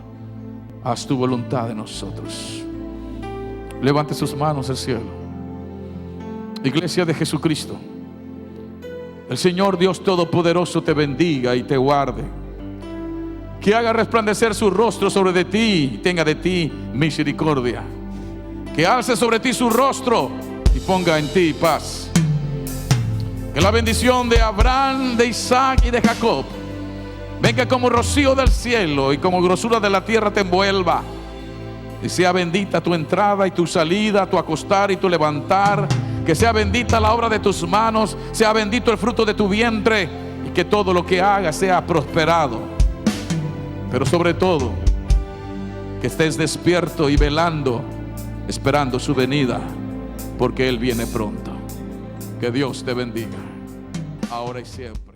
Speaker 1: haz tu voluntad en nosotros. Levante sus manos al cielo. Iglesia de Jesucristo, el Señor Dios Todopoderoso te bendiga y te guarde, que haga resplandecer su rostro sobre de ti y tenga de ti misericordia, que alce sobre ti su rostro y ponga en ti paz. Que la bendición de Abraham, de Isaac y de Jacob venga como rocío del cielo y como grosura de la tierra te envuelva. Y sea bendita tu entrada y tu salida, tu acostar y tu levantar. Que sea bendita la obra de tus manos, sea bendito el fruto de tu vientre, y que todo lo que hagas sea prosperado. Pero sobre todo, que estés despierto y velando, esperando su venida, porque Él viene pronto. Que Dios te bendiga, ahora y siempre.